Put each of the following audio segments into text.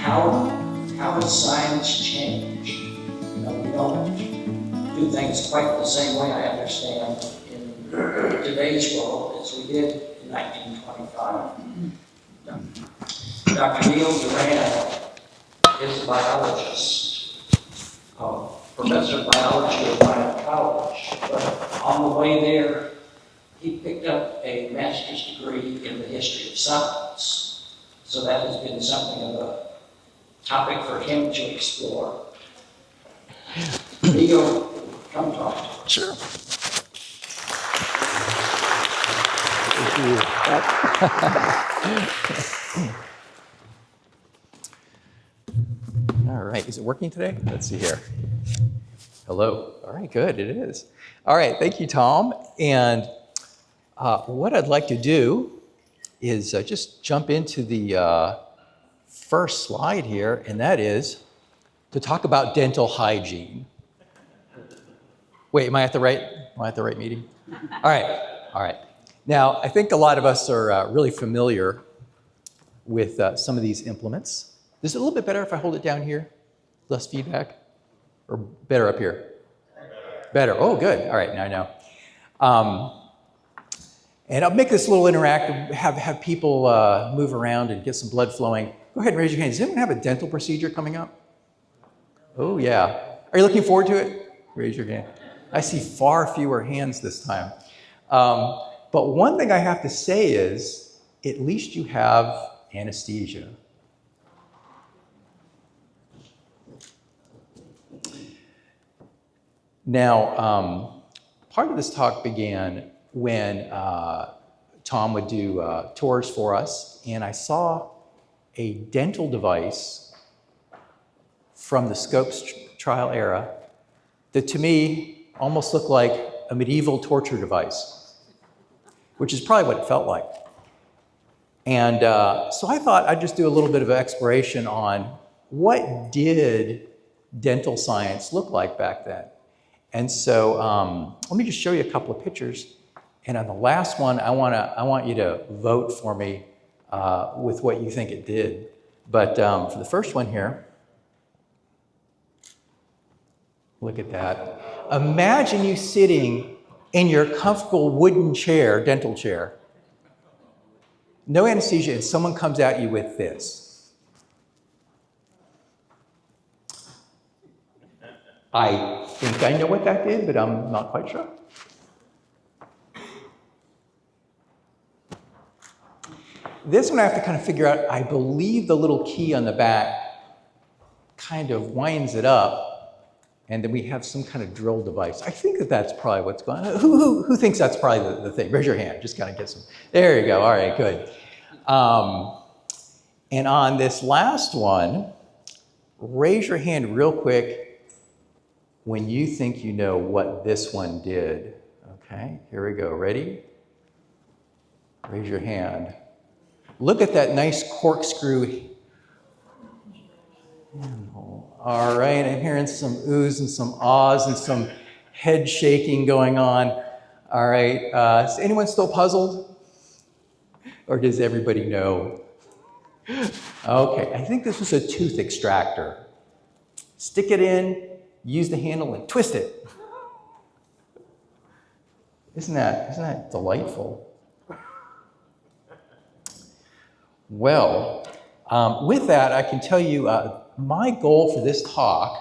how does science change? You know, we don't do things quite the same way, I understand, in today's world as we did in 1925. Dr. Neal Doran is a biologist, professor of biology at Rhea College, but on the way there, he picked up a master's degree in the history of science. So that has been something of a topic for him to explore. Neal, come talk to us. Sure. All right, is it working today? Let's see here. Hello. All right, good, it is. All right, thank you, Tom. And what I'd like to do is just jump into the first slide here, and that is to talk about dental hygiene. Wait, am I at the right meeting? All right. Now, I think a lot of us are really familiar with some of these implements. Is it a little bit better if I hold it down here? Less feedback? Or better up here? Better. Oh, good. All right, now I know. And I'll make this a little interactive, have people move around and get some blood flowing. Go ahead and raise your hand. Does anyone have a dental procedure coming up? Oh, yeah. Are you looking forward to it? Raise your hand. I see far fewer hands this time. But one thing I have to say is, at least you have anesthesia. Now, part of this talk began when Tom would do tours for us, and I saw a dental device from the Scopes trial era that to me almost looked like a medieval torture device, which is probably what it felt like. And so I thought I'd just do a little bit of exploration on what did dental science look like back then. And so let me just show you a couple of pictures. And on the last one, I want you to vote for me with what you think it did. But for the first one here, look at that. Imagine you sitting in your comfortable wooden chair, dental chair, no anesthesia, and someone comes at you with this. I think I know what that did, but I'm not quite sure. This one I have to kind of figure out. I believe the little key on the back kind of winds it up, and then we have some kind of drill device. I think that that's probably what's going on. Who thinks that's probably the thing? Raise your hand, just kind of get some. There you go, all right, good. And on this last one, raise your hand real quick when you think you know what this one did. Okay, here we go, ready? Raise your hand. Look at that nice corkscrew. All right, I'm hearing some oohs and some ahs and some head shaking going on. All right, is anyone still puzzled? Or does everybody know? Okay, I think this was a tooth extractor. Stick it in, use the handle and twist it. Isn't that delightful? Well, with that, I can tell you my goal for this talk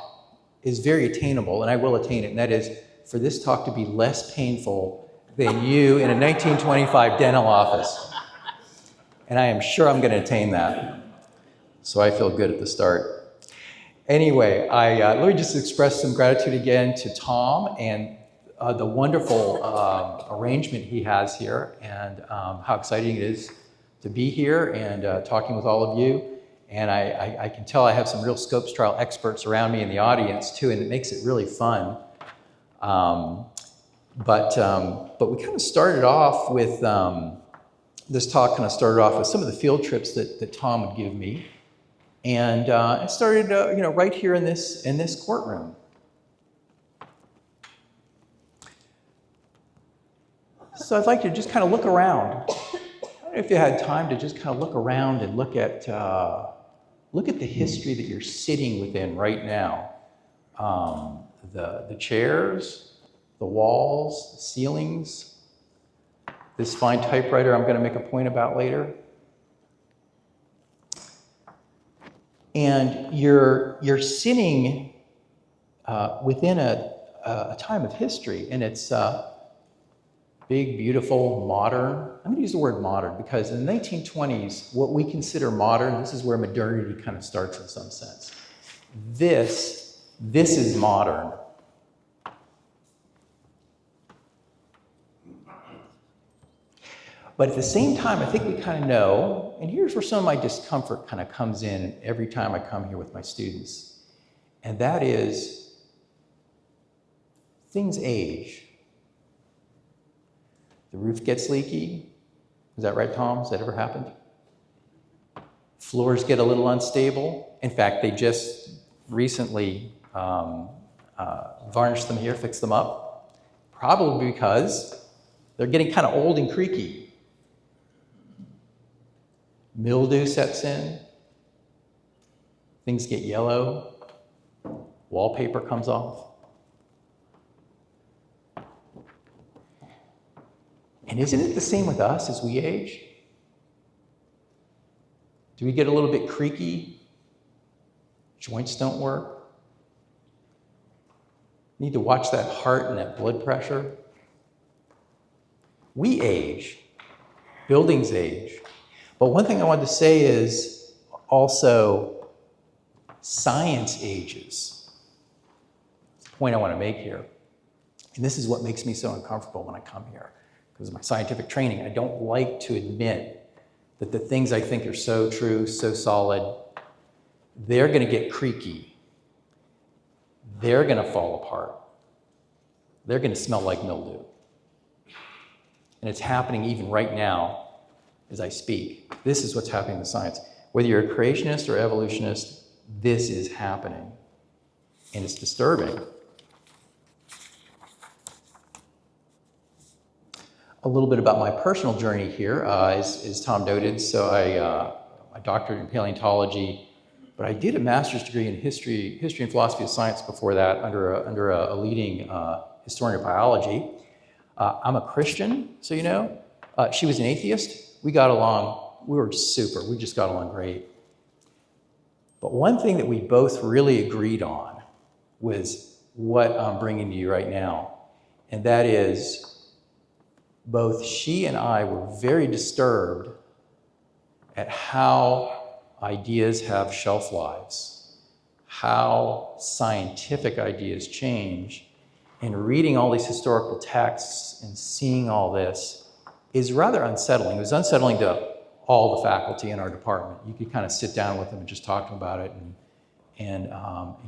is very attainable, and I will attain it, and that is for this talk to be less painful than you in a 1925 dental office. And I am sure I'm going to attain that. So I feel good at the start. Anyway, let me just express some gratitude again to Tom and the wonderful arrangement he has here, and how exciting it is to be here and talking with all of you. And I can tell I have some real Scopes trial experts around me in the audience too, and it makes it really fun. But we kind of started off with, this talk kind of started off with some of the field trips that Tom would give me. And it started right here in this courtroom. So I'd like you to just kind of look around. I don't know if you had time to just kind of look around and look at look at the history that you're sitting within right now. The chairs, the walls, the ceilings, this fine typewriter I'm going to make a point about later. And you're sitting within a time of history, and it's big, beautiful, modern. I'm going to use the word modern because in the 1920s, what we consider modern, this is where modernity kind of starts in some sense. This is modern. But at the same time, I think we kind of know, and here's where some of my discomfort kind of comes in every time I come here with my students, and that is things age. The roof gets leaky. Is that right, Tom? Has that ever happened? Floors get a little unstable. In fact, they just recently varnished them here, fixed them up, probably because they're getting kind of old and creaky. Mildew sets in, things get yellow, wallpaper comes off. And isn't it the same with us as we age? Do we get a little bit creaky? Joints don't work? Need to watch that heart and that blood pressure? We age. Buildings age. But one thing I wanted to say is also science ages. That's the point I want to make here. And this is what makes me so uncomfortable when I come here. Because of my scientific training, I don't like to admit that the things I think are so true, so solid, they're going to get creaky. They're going to fall apart. They're going to smell like mildew. And it's happening even right now as I speak. This is what's happening in science. Whether you're a creationist or evolutionist, this is happening. And it's disturbing. A little bit about my personal journey here, as Tom noted. So I doctorate in paleontology, but I did a master's degree in history and philosophy of science before that under a leading historian of biology. I'm a Christian, so you know. She was an atheist. We got along, we were super, we just got along great. But one thing that we both really agreed on was what I'm bringing to you right now, and that is both she and I were very disturbed at how ideas have shelf lives, how scientific ideas change, and reading all these historical texts and seeing all this is rather unsettling. It was unsettling to all the faculty in our department. You could kind of sit down with them and just talk to them about it and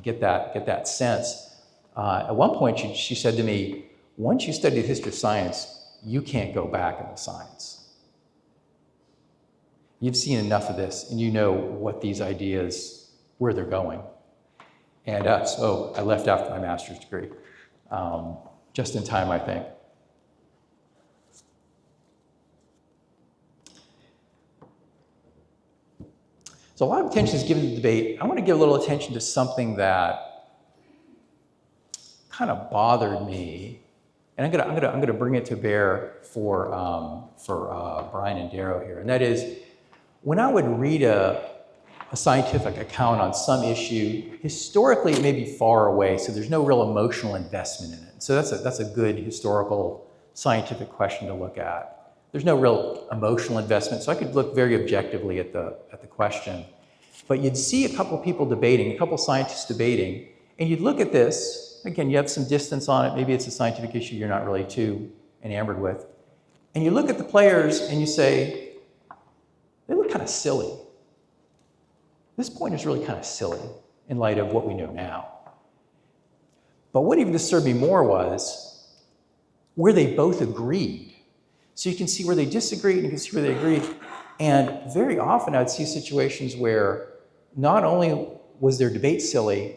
get that sense. At one point, she said to me, once you study the history of science, you can't go back in the science. You've seen enough of this, and you know what these ideas, where they're going. And so I left after my master's degree, just in time, I think. So a lot of attention is given to the debate. I want to give a little attention to something that kind of bothered me, and I'm gonna bring it to bear for Brian and Darrow here, and that is when I would read a scientific account on some issue, historically it may be far away, so there's no real emotional investment in it. So that's a good historical scientific question to look at. There's no real emotional investment, so I could look very objectively at the question. But you'd see a couple people debating, a couple scientists debating, and you'd look at this. Again, you have some distance on it. Maybe it's a scientific issue you're not really too enamored with. And you look at the players and you say, they look kind of silly. This point is really kind of silly in light of what we know now. But what even disturbed me more was where they both agreed. So you can see where they disagreed and you can see where they agreed. And very often I'd see situations where not only was their debate silly,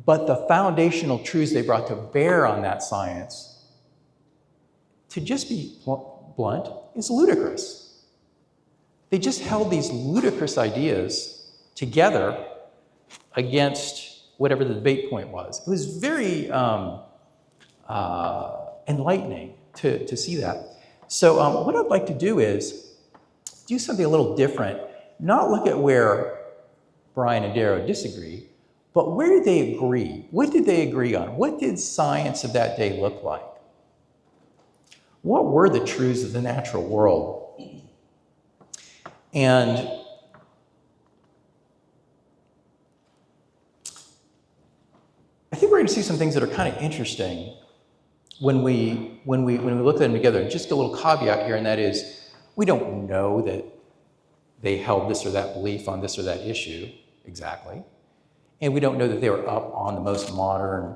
but the foundational truths they brought to bear on that science, to just be blunt, is ludicrous. They just held these ludicrous ideas together against whatever the debate point was. It was very enlightening to see that. So what I'd like to do is do something a little different, not look at where Brian and Darrow disagree, but where did they agree? What did they agree on? What did science of that day look like? What were the truths of the natural world? And I think we're going to see some things that are kind of interesting when we look at them together. Just a little caveat here, and that is, we don't know that they held this or that belief on this or that issue exactly. And we don't know that they were up on the most modern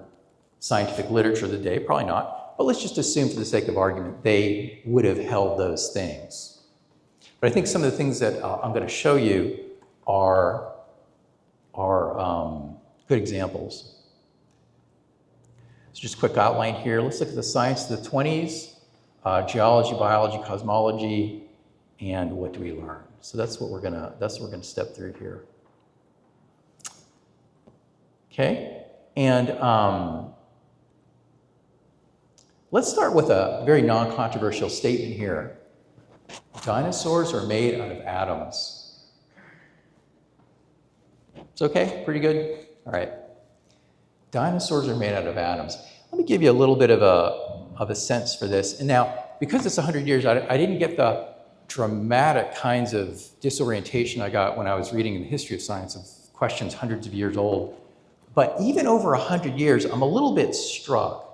scientific literature of the day, probably not. But let's just assume for the sake of argument, they would have held those things. But I think some of the things that I'm going to show you are good examples. So just a quick outline here. Let's look at the science of the 20s, geology, biology, cosmology, and what do we learn? So that's what we're gonna step through here. Okay, and let's start with a very non-controversial statement here. Dinosaurs are made out of atoms. It's okay? Pretty good? All right. Dinosaurs are made out of atoms. Let me give you a little bit of a sense for this. And now, because it's 100 years, I didn't get the dramatic kinds of disorientation I got when I was reading in the history of science of questions hundreds of years old. But even over 100 years, I'm a little bit struck.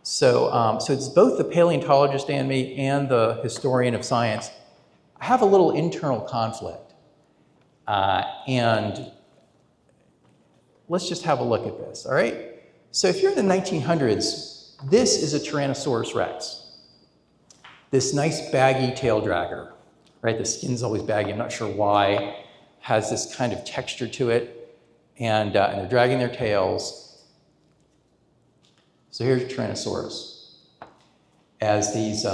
So it's both the paleontologist in me and the historian of science. I have a little internal conflict. And let's just have a look at this, all right? So if you're in the 1900s, this is a Tyrannosaurus rex. This nice baggy tail dragger, right? The skin's always baggy, I'm not sure why. Has this kind of texture to it. And they're dragging their tails. So here's Tyrannosaurus. As these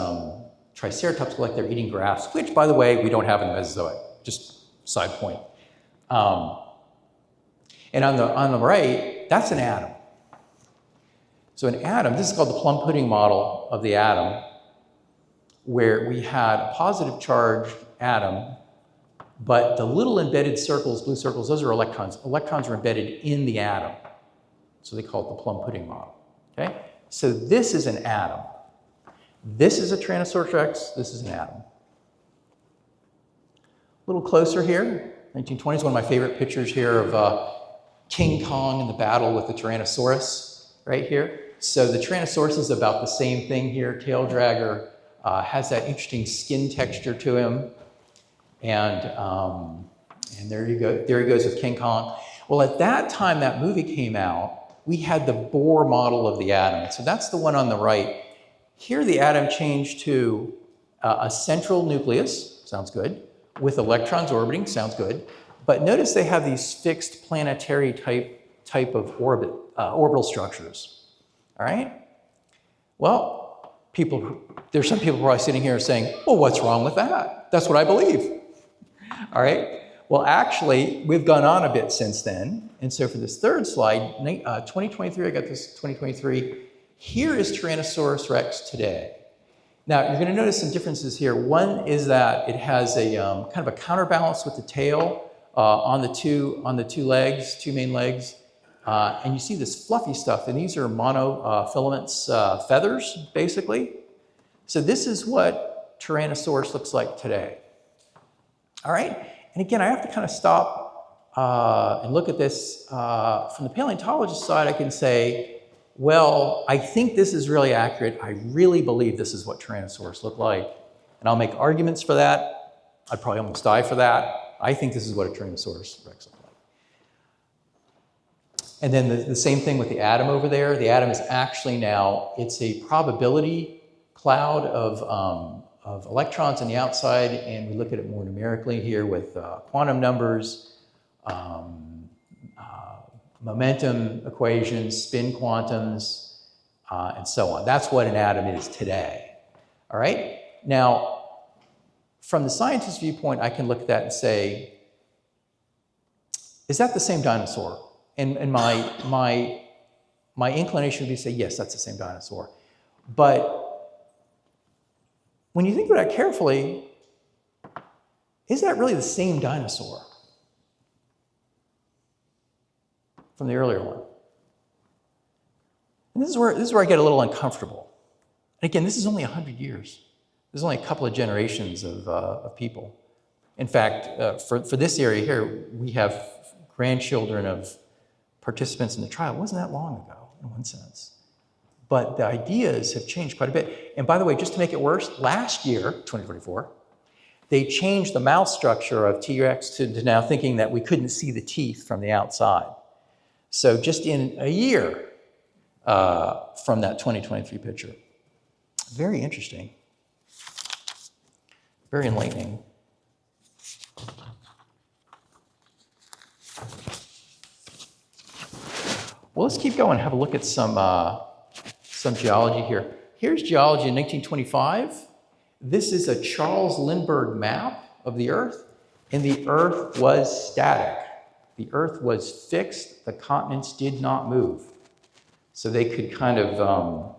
Triceratops look like they're eating grass, which, by the way, we don't have in the Mesozoic, just side point. And on the right, that's an atom. So an atom, this is called the plum pudding model of the atom, where we had a positive charged atom, but the little embedded circles, blue circles, those are electrons. Electrons are embedded in the atom. So they call it the plum pudding model, okay? So this is an atom. This is a Tyrannosaurus rex, this is an atom. A little closer here, 1920s, one of my favorite pictures here of King Kong in the battle with the Tyrannosaurus, right here. So the Tyrannosaurus is about the same thing here, tail dragger, has that interesting skin texture to him. And there you go, there he goes with King Kong. Well, at that time that movie came out, we had the Bohr model of the atom. So that's the one on the right. Here the atom changed to a central nucleus, sounds good, with electrons orbiting, sounds good. But notice they have these fixed planetary type of orbital structures. All right? Well, there's some people probably sitting here saying, well, what's wrong with that? That's what I believe. All right? Well, actually, we've gone on a bit since then. And so for this third slide, 2023, I got this 2023. Here is Tyrannosaurus rex today. Now, you're going to notice some differences here. One is that it has a kind of a counterbalance with the tail on the two legs, two main legs. And you see this fluffy stuff, and these are monofilaments feathers, basically. So this is what Tyrannosaurus looks like today. All right? And again, I have to kind of stop and look at this. From the paleontologist side, I can say, well, I think this is really accurate. I really believe this is what Tyrannosaurus looked like. And I'll make arguments for that. I'd probably almost die for that. I think this is what a Tyrannosaurus rex looked like. And then the same thing with the atom over there. The atom is actually now, it's a probability cloud of electrons on the outside, and we look at it more numerically here with quantum numbers, momentum equations, spin quantums, and so on. That's what an atom is today. All right? Now, from the scientist's viewpoint, I can look at that and say, is that the same dinosaur? And my inclination would be to say, yes, that's the same dinosaur. But when you think about it carefully, is that really the same dinosaur from the earlier one? And this is where I get a little uncomfortable. And again, this is only 100 years. There's only a couple of generations of people. In fact, for this area here, we have grandchildren of participants in the trial. It wasn't that long ago, in one sense. But the ideas have changed quite a bit. And by the way, just to make it worse, last year, 2024, they changed the mouth structure of T-Rex to now thinking that we couldn't see the teeth from the outside. So just in a year from that 2023 picture. Very interesting. Very enlightening. Well, let's keep going. Have a look at some geology here. Here's geology in 1925. This is a Charles Lindbergh map of the Earth, and the Earth was static. The Earth was fixed. The continents did not move. So they could kind of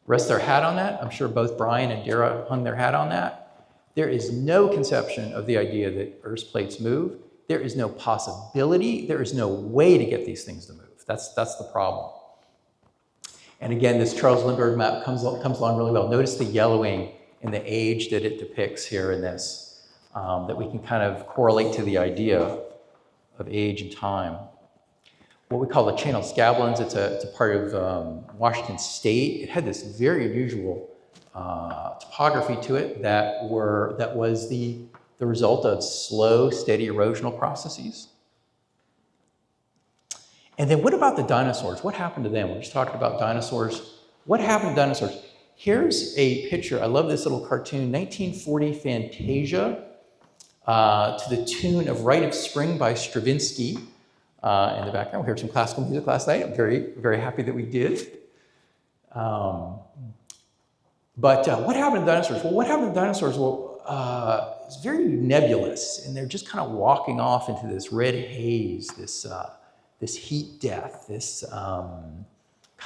rest their hat on that. I'm sure both Brian and Dara hung their hat on that. There is no conception of the idea that Earth's plates move. There is no possibility. There is no way to get these things to move. That's the problem. And again, this Charles Lindbergh map comes along really well. Notice the yellowing and the age that it depicts here in this, that we can kind of correlate to the idea of age and time. What we call the chain of scablands, it's a part of Washington State. It had this very unusual topography to it that was the result of slow, steady erosional processes. And then what about the dinosaurs? What happened to them? We're just talking about dinosaurs. What happened to dinosaurs? Here's a picture. I love this little cartoon, 1940 Fantasia, to the tune of Rite of Spring by Stravinsky in the background. We heard some classical music last night. I'm very, very happy that we did. But what happened to dinosaurs? Well, what happened to dinosaurs? Well, it's very nebulous, and they're just kind of walking off into this red haze, this heat death, this kind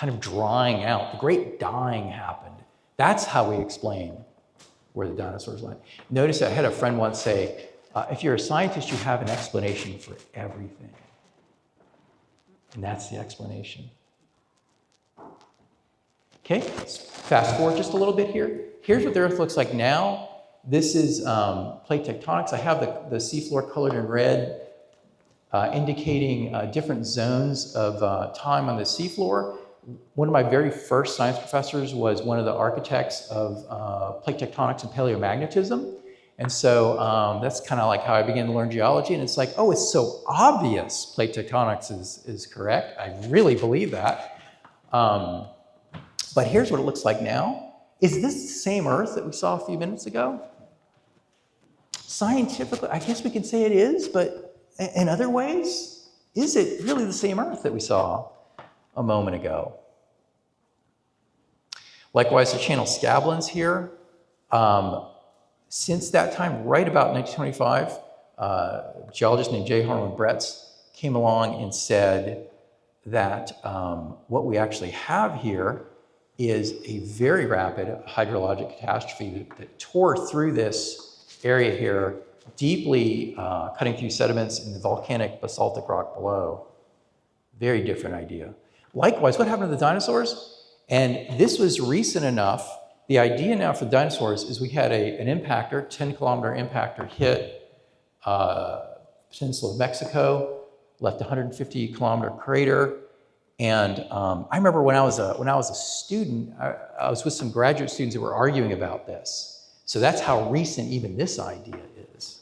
of drying out. The great dying happened. That's how we explain where the dinosaurs went. Notice I had a friend once say, if you're a scientist, you have an explanation for everything. And that's the explanation. Okay, let's fast forward just a little bit here. Here's what the Earth looks like now. This is plate tectonics. I have the seafloor colored in red, indicating different zones of time on the seafloor. One of my very first science professors was one of the architects of plate tectonics and paleomagnetism. And so that's kind of like how I began to learn geology. And it's like, oh, it's so obvious plate tectonics is correct. I really believe that. But here's what it looks like now. Is this the same Earth that we saw a few minutes ago? Scientifically, I guess we can say it is, but in other ways, is it really the same Earth that we saw a moment ago? Likewise, the channel scablands here. Since that time, right about 1925, a geologist named J. Harlan Bretz came along and said that what we actually have here is a very rapid hydrologic catastrophe that tore through this area here, deeply cutting through sediments in the volcanic basaltic rock below. Very different idea. Likewise, what happened to the dinosaurs? And this was recent enough. The idea now for dinosaurs is we had an impactor, 10-kilometer impactor hit peninsula of Mexico, left a 150-kilometer crater. And I remember when I was a student, I was with some graduate students who were arguing about this. So that's how recent even this idea is.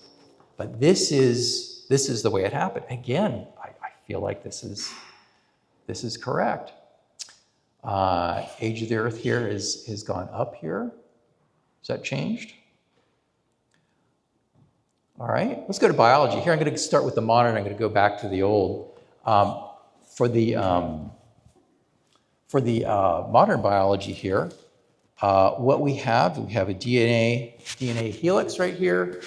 But this is the way it happened. Again, I feel like this is correct. Age of the Earth here has gone up here. Has that changed? All right, let's go to biology. Here I'm going to start with the modern. I'm going to go back to the old. For the modern biology here, what we have a DNA helix right here,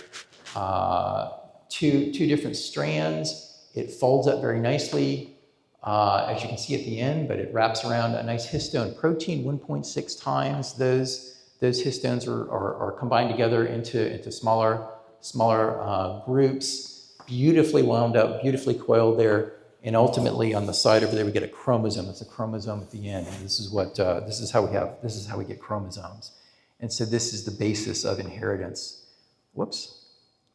two different strands, It folds up very nicely, as you can see at the end, but it wraps around a nice histone protein, 1.6 times. Those histones are combined together into smaller groups, beautifully wound up, beautifully coiled there. And ultimately, on the side over there, we get a chromosome. It's a chromosome at the end. And this is how we get chromosomes. And so this is the basis of inheritance. Whoops,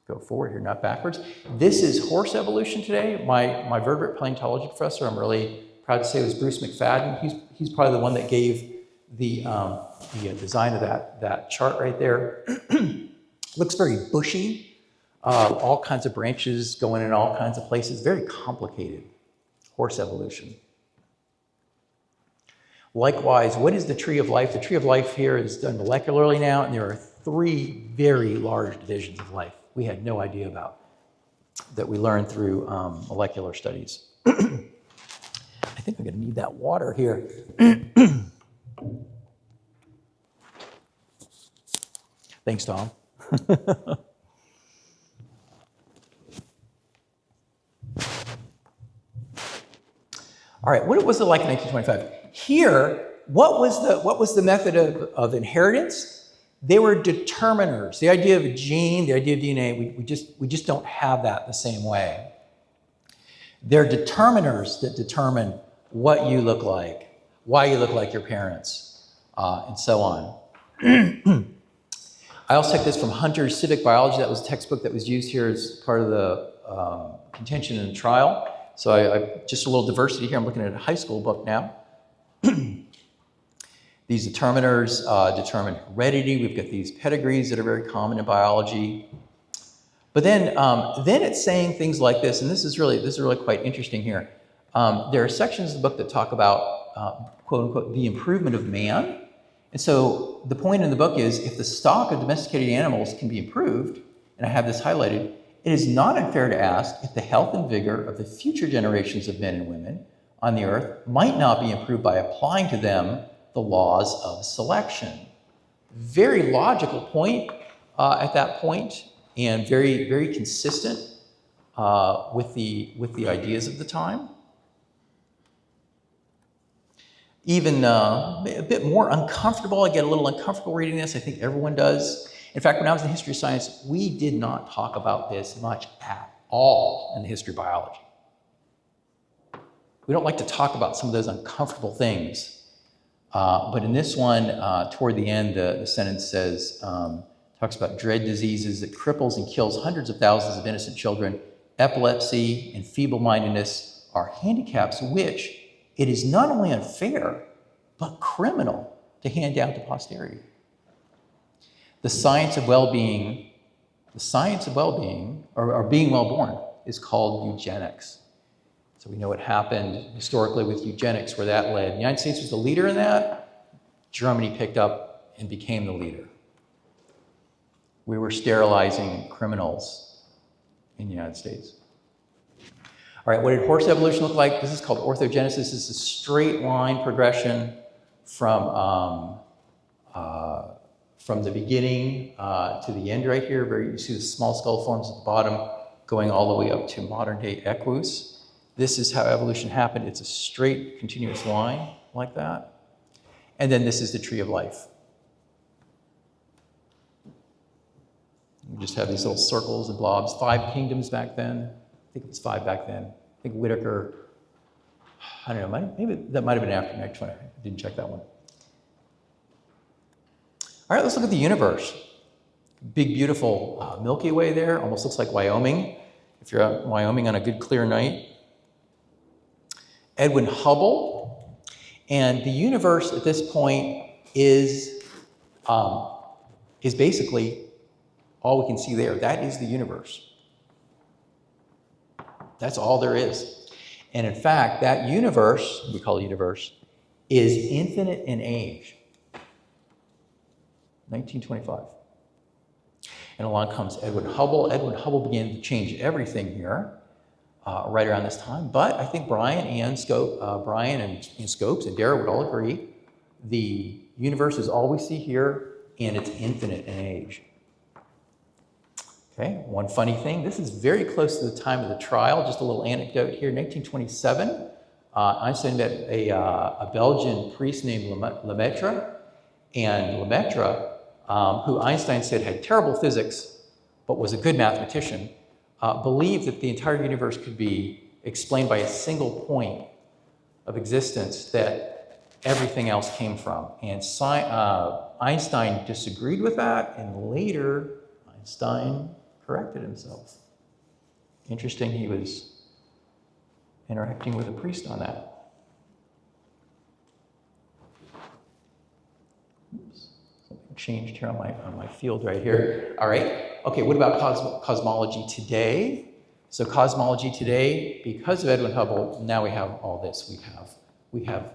go forward here, not backwards. This is horse evolution today. My vertebrate paleontology professor, I'm really proud to say, was Bruce McFadden. He's probably the one that gave the design of that chart right there. Looks very bushy, all kinds of branches going in all kinds of places, very complicated. Horse evolution. Likewise, what is the tree of life? The tree of life here is done molecularly now, and there are 3 very large divisions of life we had no idea about that we learned through molecular studies. I think I'm going to need that water here. Thanks, Tom. All right, what was it like in 1925? Here, what was the method of inheritance? They were determiners. The idea of a gene, the idea of DNA, we just don't have that the same way. They're determiners that determine what you look like, why you look like your parents, and so on. I also took this from Hunter's Civic Biology. That was a textbook that was used here as part of the contention in the trial. So I just a little diversity here. I'm looking at a high school book now. These determiners determine heredity. We've got these pedigrees that are very common in biology. But then it's saying things like this, and this is really quite interesting here. There are sections of the book that talk about quote unquote the improvement of man. And so the point in the book is, if the stock of domesticated animals can be improved, and I have this highlighted, it is not unfair to ask if the health and vigor of the future generations of men and women on the earth might not be improved by applying to them the laws of selection. Very logical point at that point, and very, very consistent with the ideas of the time. Even a bit more uncomfortable. I get a little uncomfortable reading this. I think everyone does. In fact, when I was in history of science, we did not talk about this much at all in the history of biology. We don't like to talk about some of those uncomfortable things. But in this one, toward the end, the sentence says, talks about dread diseases that cripples and kills hundreds of thousands of innocent children. Epilepsy and feeble-mindedness are handicaps which it is not only unfair, but criminal to hand down to posterity. The science of well-being, or being well-born, is called eugenics. So we know what happened historically with eugenics, where that led. The United States was the leader in that. Germany picked up and became the leader. We were sterilizing criminals in the United States. All right, what did horse evolution look like? This is called orthogenesis. This is a straight line progression from the beginning to the end right here. You see the small skull forms at the bottom going all the way up to modern day equus. This is how evolution happened. It's a straight, continuous line like that. And then this is the tree of life. We just have these little circles and blobs. 5 kingdoms back then. I think it was 5 back then. I think Whitaker, I don't know, maybe that might have been after next one. I didn't check that one. All right, let's look at the universe. Big, beautiful Milky Way there. Almost looks like Wyoming, if you're out in Wyoming on a good, clear night. Edwin Hubble. And the universe at this point is basically all we can see there. That is the universe. That's all there is. And in fact, that universe, we call it universe, is infinite in age. 1925. And along comes Edwin Hubble. Edwin Hubble began to change everything here right around this time. But I think Brian and Scopes and Dara would all agree the universe is all we see here, and it's infinite in age. Okay, one funny thing, this is very close to the time of the trial, just a little anecdote here. In 1927, Einstein met a Belgian priest named Lemaitre, and Lemaitre, who Einstein said had terrible physics, but was a good mathematician, believed that the entire universe could be explained by a single point of existence that everything else came from. And Einstein disagreed with that, and later Einstein corrected himself. Interesting, he was interacting with a priest on that. Oops, something changed here on my field right here. All right, okay, what about cosmology today? So cosmology today, because of Edwin Hubble, now we have all this. We have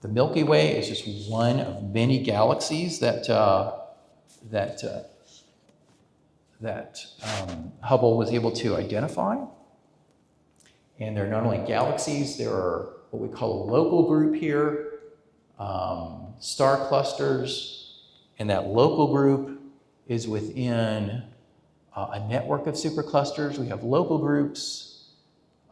the Milky Way is just one of many galaxies that Hubble was able to identify. And they're not only galaxies, there are what we call a local group here, star clusters, and that local group is within a network of superclusters. We have local groups.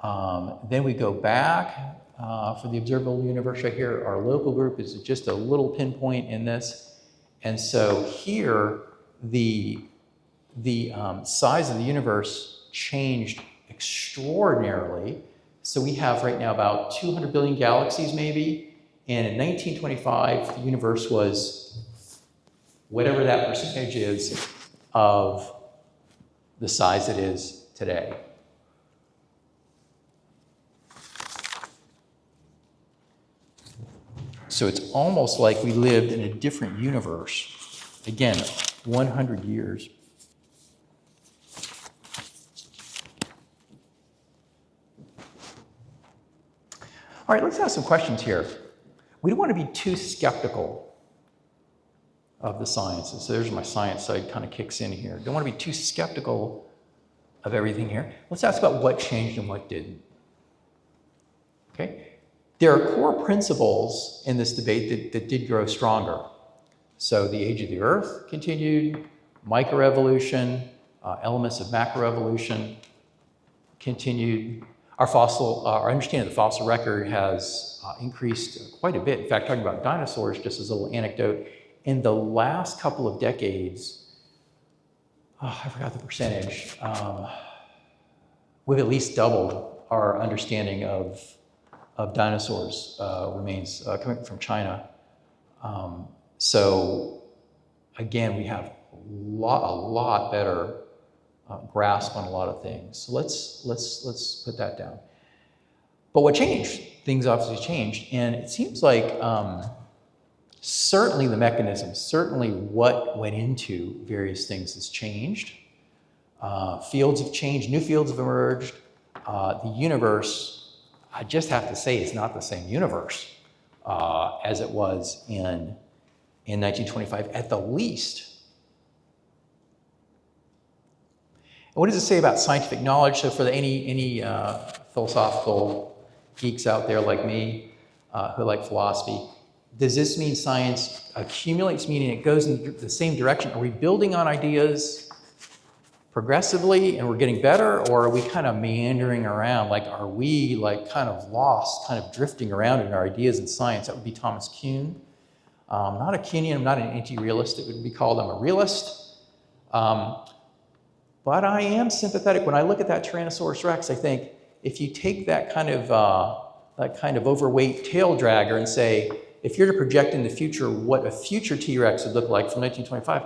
Then we go back for the observable universe right here. Our local group is just a little pinpoint in this. And so here, the size of the universe changed extraordinarily. So we have right now about 200 billion galaxies maybe, and in 1925 the universe was whatever that percentage is of the size it is today. So it's almost like we lived in a different universe. Again, 100 years. All right, let's ask some questions here. We don't want to be too skeptical of the sciences. So there's my science side kind of kicks in here. Don't want to be too skeptical of everything here. Let's ask about what changed and what didn't. Okay? There are core principles in this debate that did grow stronger. So the age of the Earth continued, microevolution, elements of macroevolution continued. Our understanding of the fossil record has increased quite a bit. In fact, talking about dinosaurs, just as a little anecdote, in the last couple of decades, I forgot the percentage, we've at least doubled our understanding of dinosaurs remains coming from China. So again, we have a lot better grasp on a lot of things. So let's put that down. But what changed? Things obviously changed, and it seems like certainly the mechanism, certainly what went into various things has changed. Fields have changed, new fields have emerged. The universe, I just have to say, is not the same universe as it was in 1925, at the least. And what does it say about scientific knowledge? So for any philosophical geeks out there like me who like philosophy, does this mean science accumulates, meaning it goes in the same direction? Are we building on ideas progressively and we're getting better, or are we kind of meandering around? Like, are we like kind of lost, kind of drifting around in our ideas in science? That would be Thomas Kuhn. Not a Kuhnian, I'm not an anti-realist. It would be called, I'm a realist. But I am sympathetic. When I look at that Tyrannosaurus Rex, I think if you take that kind of overweight tail dragger and say, if you're to project in the future what a future T-Rex would look like from 1925,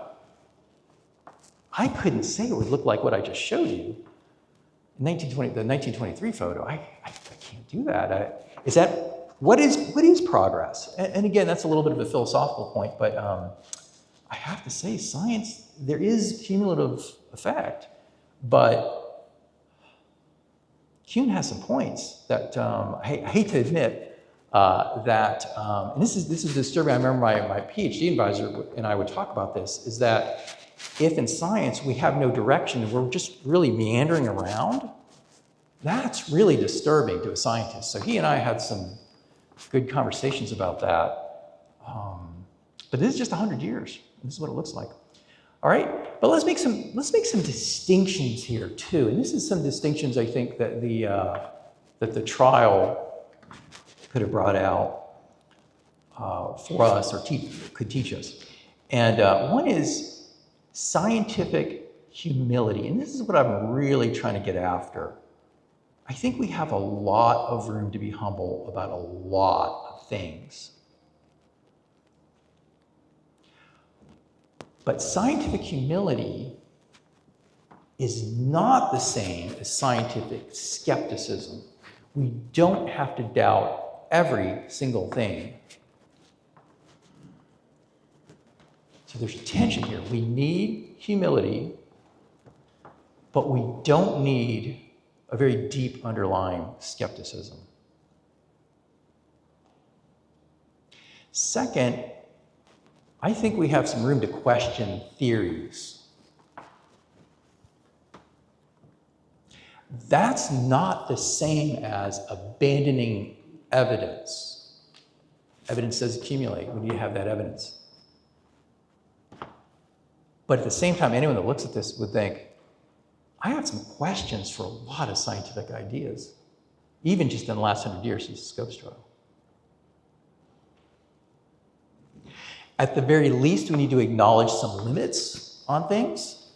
I couldn't say it would look like what I just showed you. The 1923 photo, I can't do that. What is progress? And again, that's a little bit of a philosophical point, but I have to say, science, there is cumulative effect, but Kuhn has some points that I hate to admit and this is disturbing. I remember my PhD advisor and I would talk about this, is that if in science we have no direction and we're just really meandering around, that's really disturbing to a scientist. So he and I had some good conversations about that. But this is just 100 years. This is what it looks like. All right. But let's make some distinctions here too. And this is some distinctions I think that the trial could have brought out for us or could teach us. And one is scientific humility. And this is what I'm really trying to get after. I think we have a lot of room to be humble about a lot of things. But scientific humility is not the same as scientific skepticism. We don't have to doubt every single thing. So there's tension here. We need humility, but we don't need a very deep underlying skepticism. Second, I think we have some room to question theories. That's not the same as abandoning evidence. Evidence does accumulate. We need to have that evidence. But at the same time, anyone that looks at this would think, I have some questions for a lot of scientific ideas, even just in the last 100 years since the Scopes trial. At the very least, we need to acknowledge some limits on things.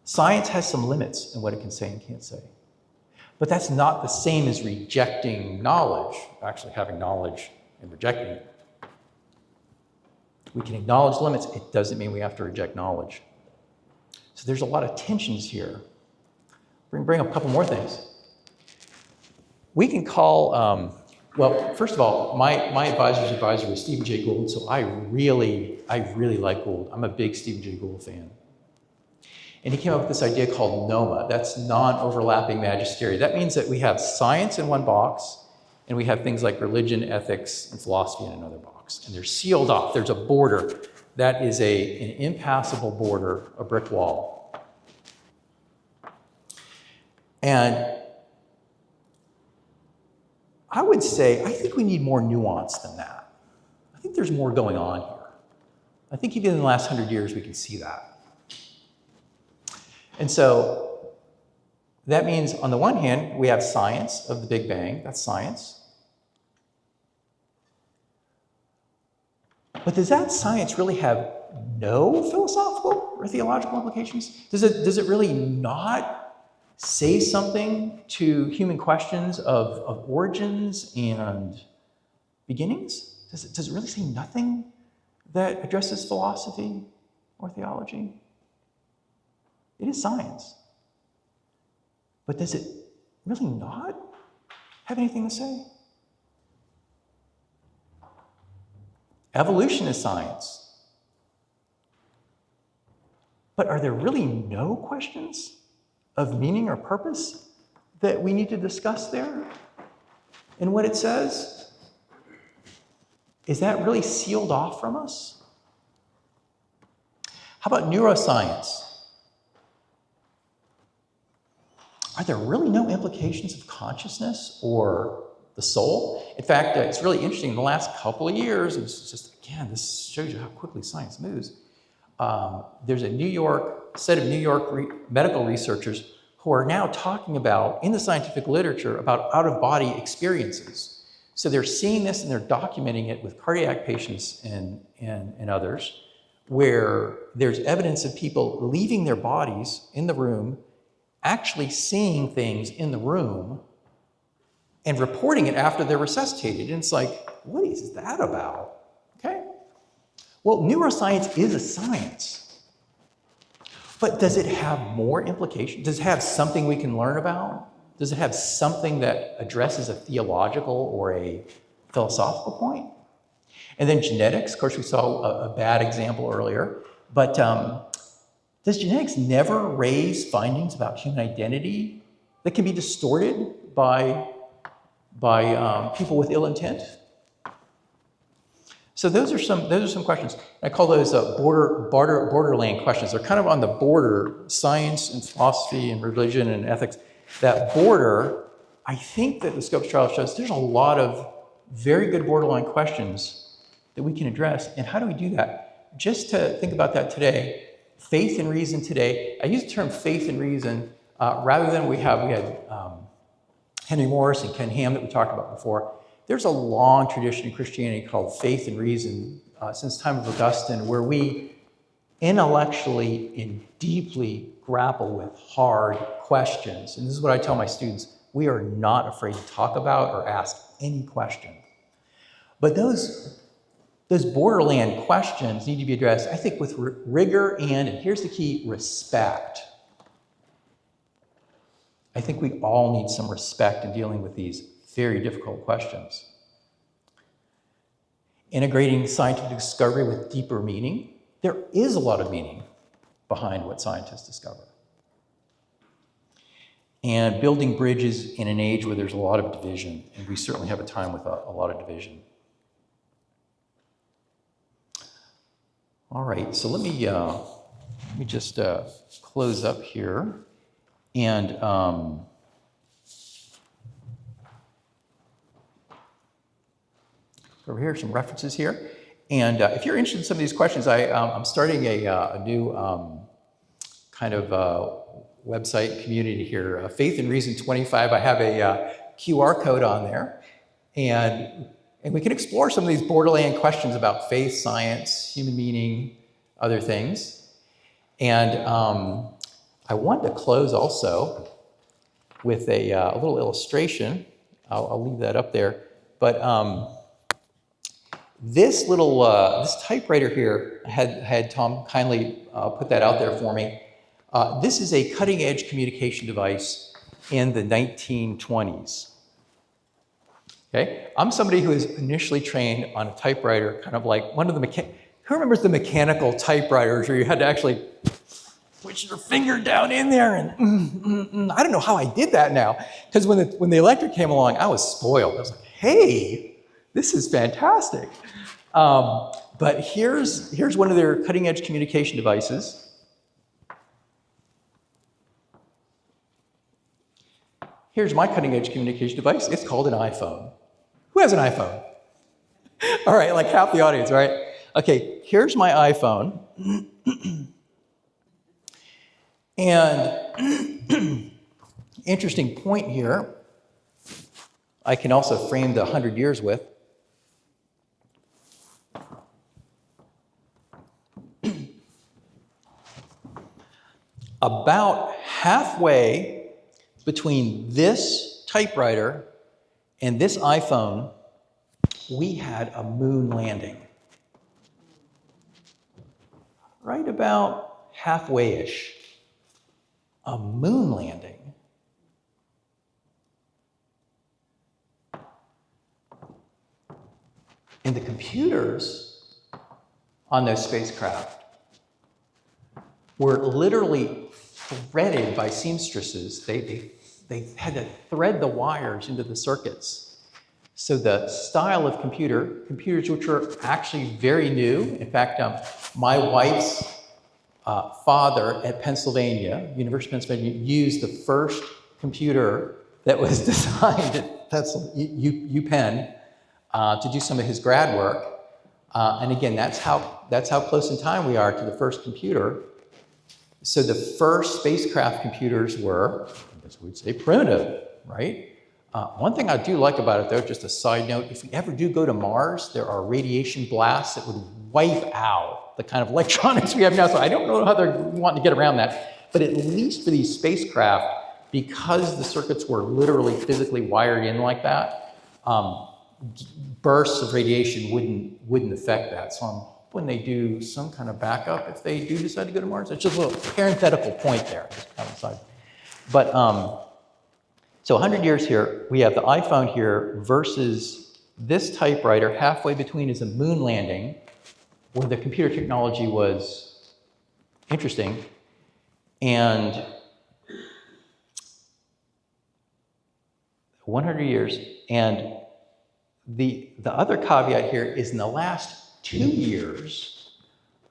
Science has some limits in what it can say and can't say. But that's not the same as rejecting knowledge, actually having knowledge and rejecting it. We can acknowledge limits. It doesn't mean we have to reject knowledge. So there's a lot of tensions here. We're going to bring up a couple more things. We can call, well, first of all, my advisor's advisor was Stephen Jay Gould, so I really like Gould. I'm a big Stephen Jay Gould fan. And he came up with this idea called NOMA. That's non-overlapping magisteria. That means that we have science in one box, and we have things like religion, ethics, and philosophy in another box. And they're sealed off. There's a border. That is an impassable border, a brick wall. And I would say, I think we need more nuance than that. I think there's more going on here. I think even in the last 100 years, we can see that. And so that means, on the one hand, we have science of the Big Bang. That's science. But does that science really have no philosophical or theological implications? Does it really not say something to human questions of origins and beginnings? Does it really say nothing that addresses philosophy or theology? It is science. But does it really not have anything to say? Evolution is science. But are there really no questions of meaning or purpose that we need to discuss there in what it says? Is that really sealed off from us? How about neuroscience? Are there really no implications of consciousness or the soul? In fact, it's really interesting. In the last couple of years, it's just, again, this shows you how quickly science moves. There's a set of New York medical researchers who are now talking about, in the scientific literature, about out-of-body experiences. So they're seeing this and they're documenting it with cardiac patients and others, where there's evidence of people leaving their bodies in the room, actually seeing things in the room, and reporting it after they're resuscitated. And it's like, what is that about? Okay? Well, neuroscience is a science. But does it have more implications? Does it have something we can learn about? Does it have something that addresses a theological or a philosophical point? And then genetics, of course, we saw a bad example earlier. But does genetics never raise findings about human identity that can be distorted by people with ill intent? So those are some questions. I call those borderland questions. They're kind of on the border, science and philosophy and religion and ethics. That border, I think that the Scopes trial shows there's a lot of very good borderline questions that we can address. And how do we do that? just to think about that today, faith and reason today, I use the term faith and reason rather than we had Henry Morris and Ken Ham that we talked about before. There's a long tradition in Christianity called faith and reason since the time of Augustine, where we intellectually and deeply grapple with hard questions. And this is what I tell my students: we are not afraid to talk about or ask any question. But those borderland questions need to be addressed, I think, with rigor and here's the key, respect. I think we all need some respect in dealing with these very difficult questions. Integrating scientific discovery with deeper meaning. There is a lot of meaning behind what scientists discover. And building bridges in an age where there's a lot of division, and we certainly have a time with a lot of division. All right, so let me just close up here, and over here, some references here. And if you're interested in some of these questions, I'm starting a new kind of website community here, Faith and Reason 25. I have a QR code on there, and we can explore some of these borderland questions about faith, science, human meaning, other things. And I want to close also with a little illustration. I'll leave that up there. But this little this typewriter here had Tom kindly put that out there for me. This is a cutting-edge communication device in the 1920s. Okay, I'm somebody who is initially trained on a typewriter, kind of like one of the who remembers the mechanical typewriters where you had to actually put your finger down in there and I don't know how I did that now, because when the electric came along, I was spoiled. I was like, hey, this is fantastic. But here's one of their cutting-edge communication devices. Here's my cutting-edge communication device. It's called an iPhone. Who has an iPhone? All right, like half the audience, right? Okay, here's my iPhone. And interesting point here, I can also frame the 100 years with. About halfway between this typewriter and this iPhone, we had a moon landing. Right about halfway-ish. A moon landing. And the computers on those spacecraft were literally threaded by seamstresses. They had to thread the wires into the circuits. So the style of computers which are actually very new. In fact, my wife's father at University of Pennsylvania, used the first computer that was designed at UPenn to do some of his grad work. And again, that's how close in time we are to the first computer. So the first spacecraft computers were, I guess we'd say, primitive, right? One thing I do like about it, though, just a side note, if we ever do go to Mars, there are radiation blasts that would wipe out the kind of electronics we have now. So I don't know how they're wanting to get around that. But at least for these spacecraft, because the circuits were literally physically wired in like that, bursts of radiation wouldn't affect that. So when they do some kind of backup, if they do decide to go to Mars, it's just a little parenthetical point there. Just kind of aside. But so 100 years here, we have the iPhone here versus this typewriter. Halfway between is a moon landing, where the computer technology was interesting. And 100 years. And the other caveat here is in the last 2 years,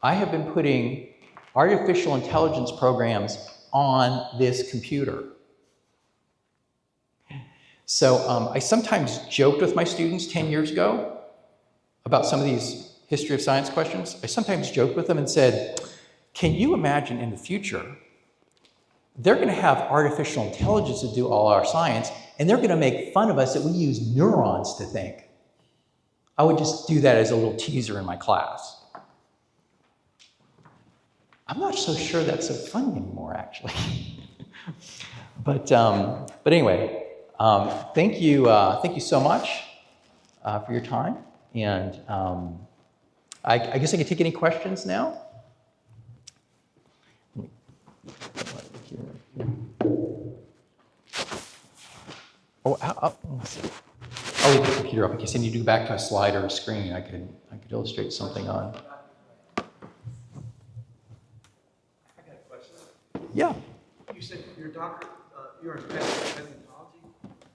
I have been putting artificial intelligence programs on this computer. So I sometimes joked with my students 10 years ago about some of these history of science questions, I sometimes joke with them and said, can you imagine in the future, they're going to have artificial intelligence to do all our science, and they're going to make fun of us that we use neurons to think. I would just do that as a little teaser in my class. I'm not so sure that's so funny anymore, actually. But anyway, thank you so much for your time, and I guess I can take any questions now. Let's see. I'll leave the computer up in case I need to go back to a slide or a screen. I could illustrate something on. I got a question. Yeah. You said your doctorate, you're in paleontology?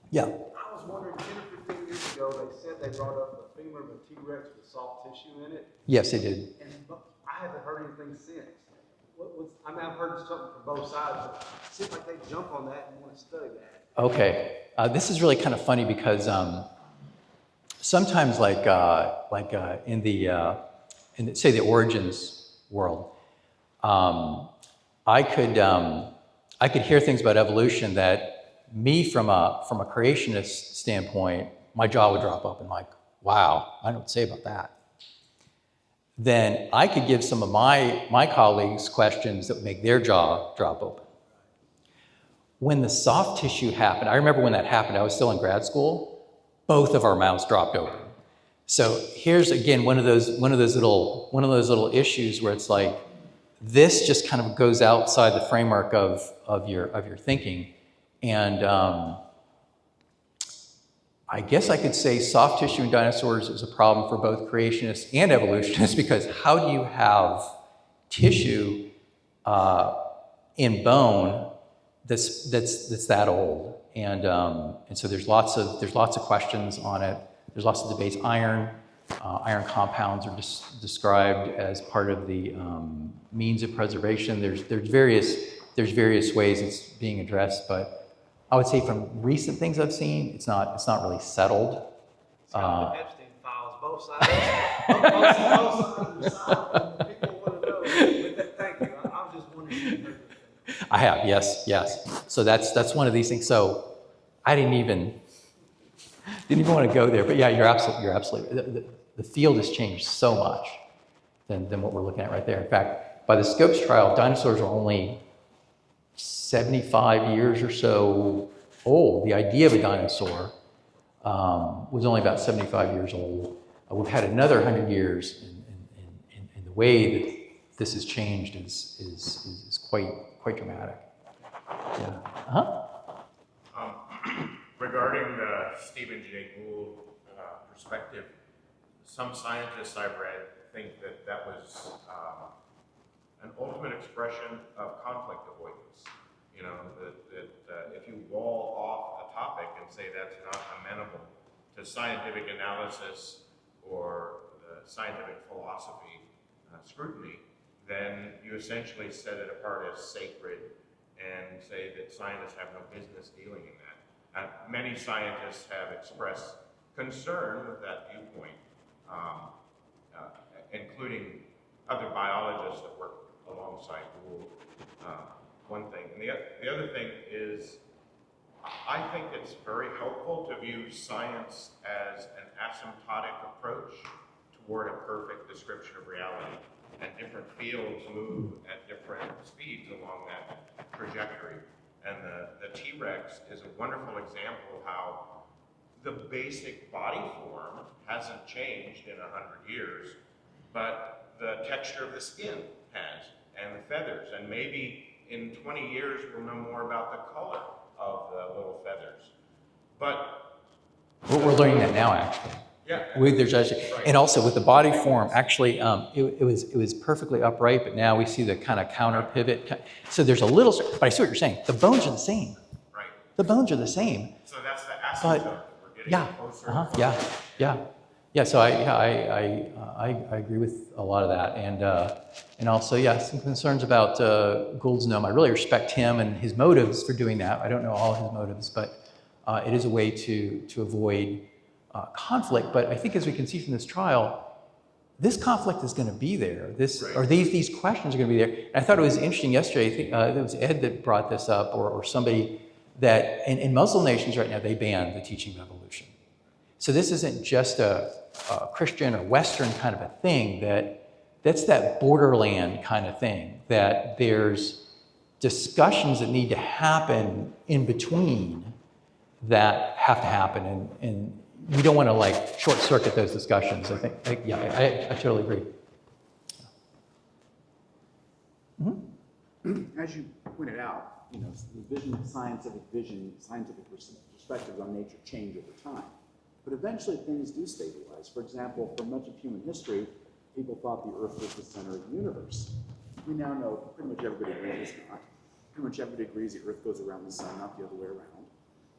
Yeah. I was wondering, 10 or 15 years ago, they said they brought up the femur of a T-Rex with soft tissue in it. Yes, they did. But I haven't heard anything since. I mean, I've heard something from both sides, but it seems like they jump on that and want to study that. Okay. This is really kind of funny because sometimes, in the say the origins world, I could hear things about evolution that me from a creationist standpoint, my jaw would drop up and like, wow, I don't say about that. Then I could give some of my colleagues questions that would make their jaw drop open. When the soft tissue happened, I remember when that happened, I was still in grad school, both of our mouths dropped open. So here's again one of those little issues where it's like this just kind of goes outside the framework of your thinking. And I guess I could say soft tissue in dinosaurs is a problem for both creationists and evolutionists, because how do you have tissue in bone that's that old? And so there's lots of questions on it. There's lots of debates. Iron compounds are described as part of the means of preservation. There's various ways it's being addressed, but I would say from recent things I've seen, it's not really settled. It's got the Epstein files, both sides. both sides of the side. People want to know. But thank you. I was just wondering if you heard anything. I have, yes. So that's one of these things. So I didn't even want to go there, but yeah, you're absolutely. The field has changed so much than what we're looking at right there. In fact, by the Scopes trial, dinosaurs are only 75 years or so old. The idea of a dinosaur was only about 75 years old. We've had another 100 years, and the way that this has changed is quite dramatic. Yeah. Regarding the Stephen Jay Gould perspective, some scientists I've read think that was an ultimate expression of conflict avoidance. You know, that if you wall off a topic and say that's not amenable to scientific analysis or the scientific philosophy scrutiny, then you essentially set it apart as sacred and say that scientists have no business dealing in that. Many scientists have expressed concern with that viewpoint, including other biologists that work alongside Gould. One thing. And the other thing is, I think it's very helpful to view science as an asymptotic approach toward a perfect description of reality. And different fields move at different speeds along that trajectory. And the T-Rex is a wonderful example of how the basic body form hasn't changed in 100 years, but the texture of the skin has, and the feathers. And maybe in 20 years, we'll know more about the color of the little feathers. But we're learning that now, actually. Yeah. There's actually, right. And also with the body form, actually, it was perfectly upright, but now we see the kind of counter pivot. So there's a little, but I see what you're saying. The bones are the same. Right. The bones are the same. So that's the asymptote that we're getting closer and closer. Yeah. So I agree with a lot of that, and also some concerns about Gould's gnome. I really respect him and his motives for doing that. I don't know all his motives, but it is a way to avoid conflict. But I think, as we can see from this trial, this conflict is going to be there. Right. Or these questions are going to be there. And I thought it was interesting yesterday. I think it was Ed that brought this up, or somebody, that in Muslim nations right now they ban the teaching of evolution. So this isn't just a Christian or Western kind of a thing. That's that borderland kind of thing. That there's discussions that need to happen in between that have to happen, and we don't want to like short circuit those discussions. I think, I totally agree. Mm-hmm. As you pointed out, the scientific perspectives on nature change over time, but eventually things do stabilize. For example, for much of human history, people thought the Earth was the center of the universe. We now know pretty much everybody agrees it's not. Pretty much everybody agrees the Earth goes around the sun, not the other way around.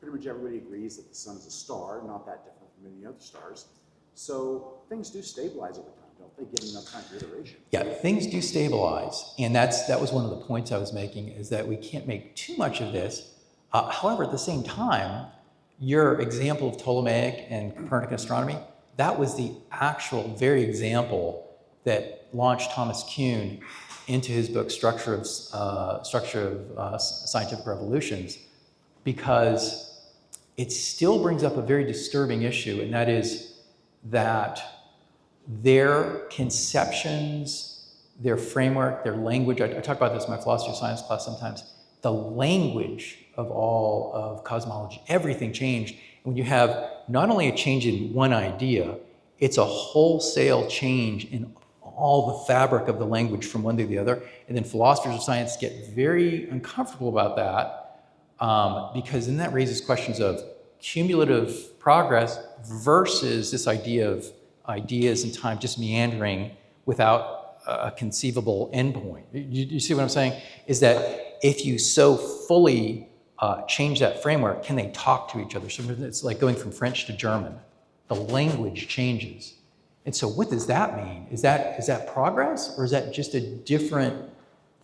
Pretty much everybody agrees that the sun is a star, not that different from many other stars. So things do stabilize over time, don't they, given enough time for iteration? Yeah, things do stabilize, and that was one of the points I was making, is that we can't make too much of this. However, at the same time, your example of Ptolemaic and Copernican astronomy, that was the actual very example that launched Thomas Kuhn into his book Structure of Scientific Revolutions, because it still brings up a very disturbing issue, and that is that their conceptions, their framework, their language, I talk about this in my philosophy of science class sometimes, the language of all of cosmology, everything changed. And when you have not only a change in one idea, it's a wholesale change in all the fabric of the language from one to the other. And then philosophers of science get very uncomfortable about that, because then that raises questions of cumulative progress versus this idea of ideas and time just meandering without a conceivable endpoint. You see what I'm saying? Is that if you so fully change that framework, can they talk to each other? So it's like going from French to German. The language changes. And so what does that mean? Is that progress, or is that just a different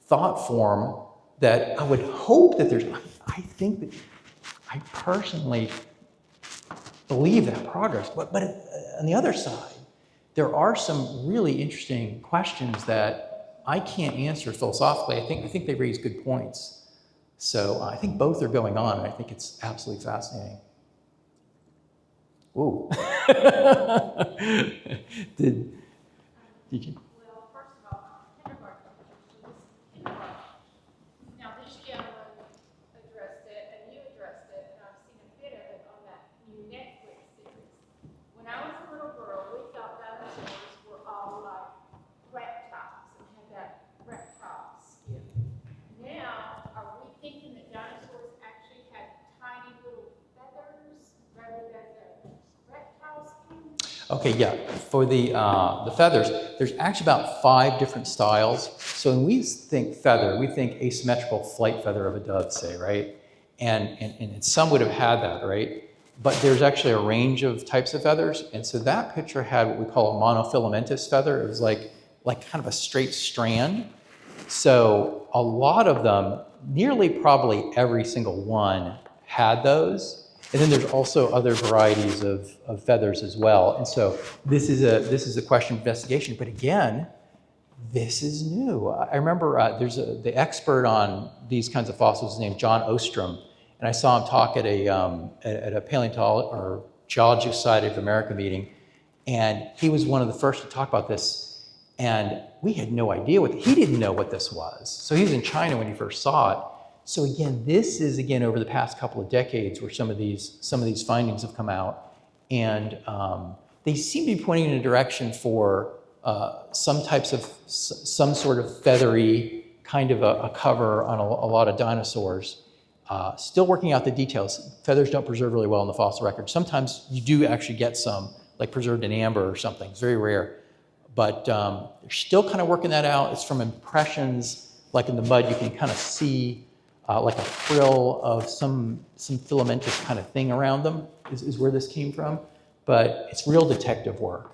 thought form that I would hope that there's, I think that, I personally believe that progress, but on the other side, there are some really interesting questions that I can't answer philosophically. I think they raise good points. So I think both are going on, and I think it's absolutely fascinating. Ooh. Did you? Well, first of all, kindergarten teachers, so this is kindergarten. Now, this gentleman addressed it, and you addressed it, and I've seen a bit of it on that new Netflix series. When I was a little girl, we thought dinosaurs were all like reptiles and had that reptile skin. Now, are we thinking that dinosaurs actually had tiny little feathers rather than the reptile skin? Okay, yeah. For the feathers, there's actually about 5 different styles. So when we think feather, we think asymmetrical flight feather of a dove, say, right? And some would have had that, right? But there's actually a range of types of feathers. And so that picture had what we call a monofilamentous feather. It was like kind of a straight strand. So a lot of them, nearly probably every single one, had those. And then there's also other varieties of feathers as well. And so this is a question of investigation. But again, this is new. I remember the expert on these kinds of fossils is named John Ostrom, and I saw him talk at a paleontology or Geological Society of America meeting, and he was one of the first to talk about this. And we had no idea he didn't know what this was. So he was in China when he first saw it. So again, this is over the past couple of decades where some of these findings have come out, and they seem to be pointing in a direction for some sort of feathery kind of a cover on a lot of dinosaurs. Still working out the details. Feathers don't preserve really well in the fossil record. Sometimes you do actually get some, like preserved in amber or something. It's very rare. But they're still kind of working that out. It's from impressions, like in the mud, you can kind of see like a frill of some filamentous kind of thing around them is where this came from. But it's real detective work.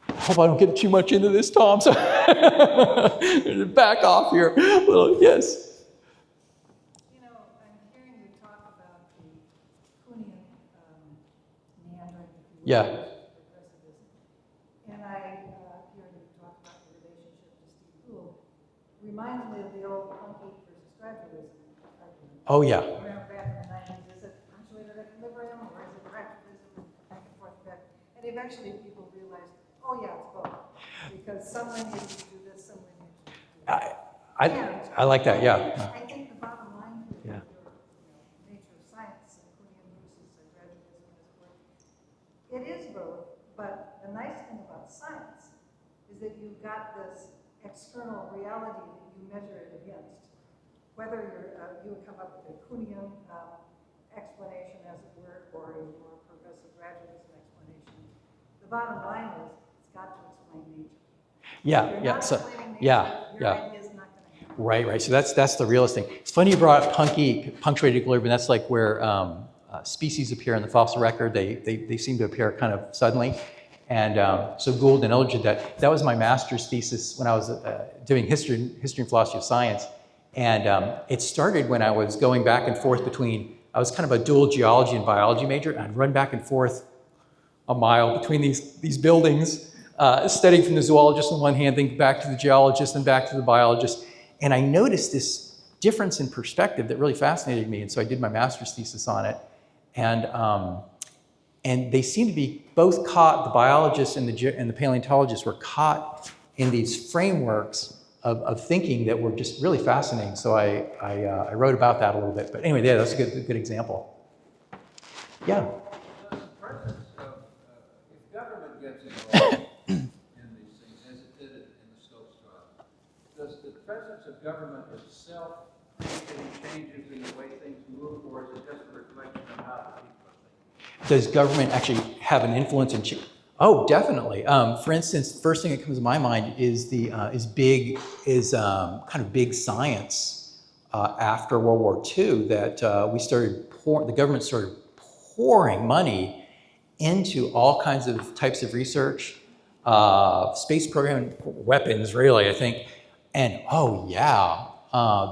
I hope I don't get too much into this, Tom, so back off here. Yes? You know, I'm hearing you talk about the Kuhnian meandering, if you will, Yeah. progressivism. And I reminds me of the old punky versus gradualism argument. Oh, yeah. Remember back in the 90s, is it punctuated equilibrium or is it gradualism, back and forth, back? And eventually people realized, oh yeah, it's both. Because some lineages do this, some lineages do that. I like that, yeah. I think the bottom line here, Yeah. with your nature of science and Kuhnian versus gradualism, as it were, it is both, but the nice thing about science is that you've got this external reality that you measure it against. Whether you would come up with a Kuhnian explanation, as it were, or a more progressive gradualism explanation, the bottom line is it's got to explain nature. Yeah, yeah. So, yeah, your idea is not going to happen. Right. So that's the realist thing. It's funny you brought up punctuated equilibrium. That's like where species appear in the fossil record. They seem to appear kind of suddenly. And so Gould and Eldredge did that. That was my master's thesis when I was doing history and philosophy of science. And it started when I was going back and forth between, I was kind of a dual geology and biology major, and I'd run back and forth a mile between these buildings, studying from the zoologist on one hand, then back to the geologist, and back to the biologist. And I noticed this difference in perspective that really fascinated me, and so I did my master's thesis on it. And they seem to be both caught, the biologists and the paleontologists were caught in these frameworks of thinking that were just really fascinating. So I wrote about that a little bit. But anyway, yeah, that's a good example. Yeah. Does the presence of, if government gets involved in these things, as it did in the Stokes trial, does the presence of government itself create any changes in the way things move, or is it just a reflection of how the people are thinking? Does government actually have an influence in change? Oh, definitely. For instance, the first thing that comes to my mind is kind of big science after World War II that the government started pouring money into all kinds of types of research, space program, weapons, really, I think. And oh yeah,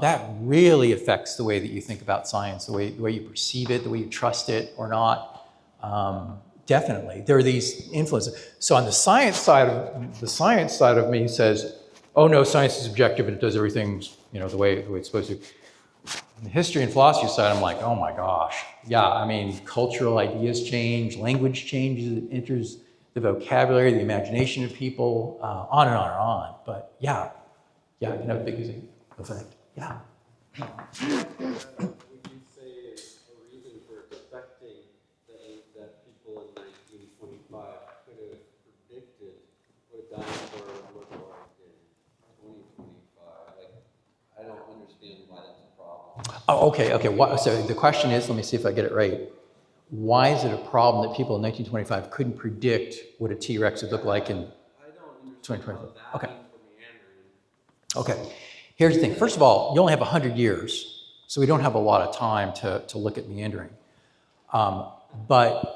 that really affects the way that you think about science, the way you perceive it, the way you trust it or not. Definitely, there are these influences. So on the science side of me says, oh no, science is objective and it does everything, the way it's supposed to. On the history and philosophy side, I'm like, oh my gosh, yeah. I mean, cultural ideas change, language changes, it enters the vocabulary, the imagination of people, on and on and on. But yeah, it can have a big effect. Yeah. Would you say a reason for expecting that people in 1925 could have predicted what a dinosaur would look like in 2025? Like, I don't understand why that's a problem. Oh, okay. So the question is, let me see if I get it right. Why is it a problem that people in 1925 couldn't predict what a T-Rex would look like in 2025? Okay. Okay. Here's the thing. First of all, you only have 100 years, so we don't have a lot of time to look at meandering. But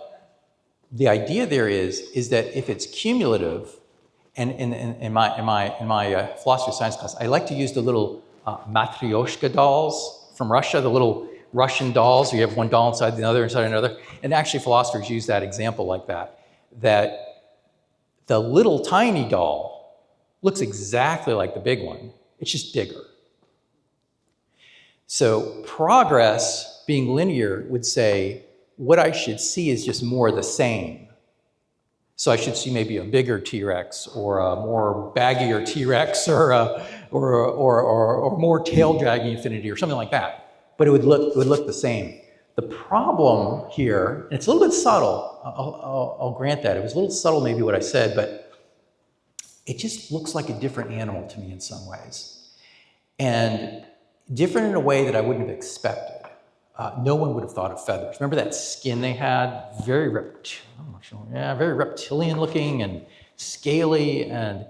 the idea there is that if it's cumulative, and in my philosophy of science class, I like to use the little matryoshka dolls from Russia, the little Russian dolls, where you have one doll inside another. And actually philosophers use that example like that the little tiny doll looks exactly like the big one. It's just bigger. So progress, being linear, would say what I should see is just more of the same. So I should see maybe a bigger T-Rex or a more baggier T-Rex or more tail-dragging infinity or something like that. But it would look the same. The problem here, and it's a little bit subtle, I'll grant that. It was a little subtle maybe what I said, but it just looks like a different animal to me in some ways. And different in a way that I wouldn't have expected. No one would have thought of feathers. Remember that skin they had? Very reptilian looking and scaly, and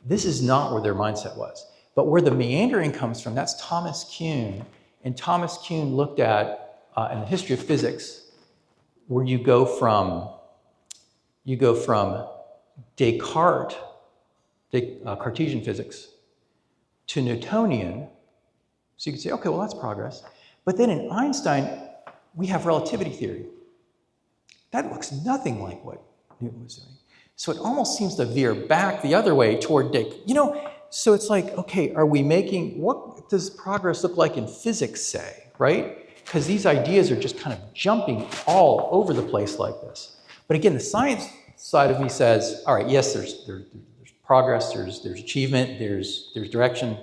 this is not where their mindset was. But where the meandering comes from, that's Thomas Kuhn. And Thomas Kuhn looked at, in the history of physics, where you go from Descartes, Cartesian physics, to Newtonian. So you could say, okay, well, that's progress. But then in Einstein, we have relativity theory. That looks nothing like what Newton was doing. So it almost seems to veer back the other way toward Descartes. So it's like, okay, are we making, what does progress look like in physics, say, right? Because these ideas are just kind of jumping all over the place like this. But again, the science side of me says, all right, yes, there's progress, there's achievement, there's direction.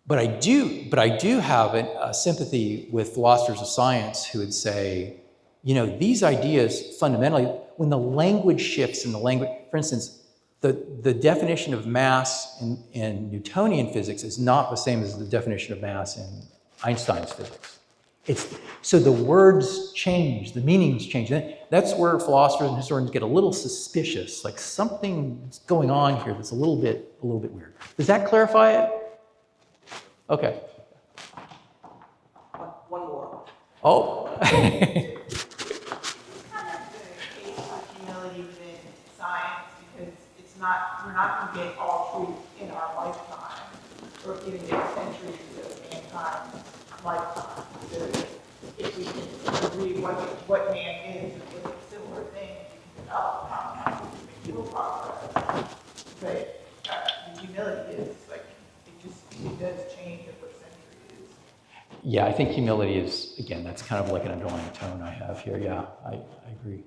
But I do have a sympathy with philosophers of science who would say, you know, these ideas fundamentally, when the language shifts in the language, for instance, the definition of mass in Newtonian physics is not the same as the definition of mass in Einstein's physics. So the words change, the meanings change. That's where philosophers and historians get a little suspicious, like something's going on here that's a little bit weird. Does that clarify it? Okay. One more. Oh. Kind of the case with humility within science, because it's not, we're not going to get all truth in our lifetime, or even in centuries of mankind's lifetime. So if we can agree what man is and look at similar things, we can develop how to make real progress. But the humility is like, it does change over centuries. Yeah, I think humility is, again, that's kind of like an underlying tone I have here. Yeah, I agree.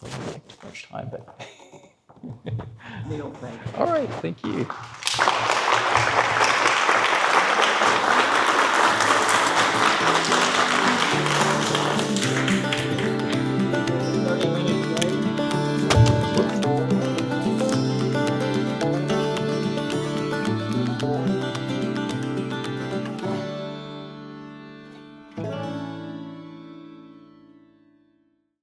I don't take too much time, but. Neal, thank you. All right, thank you.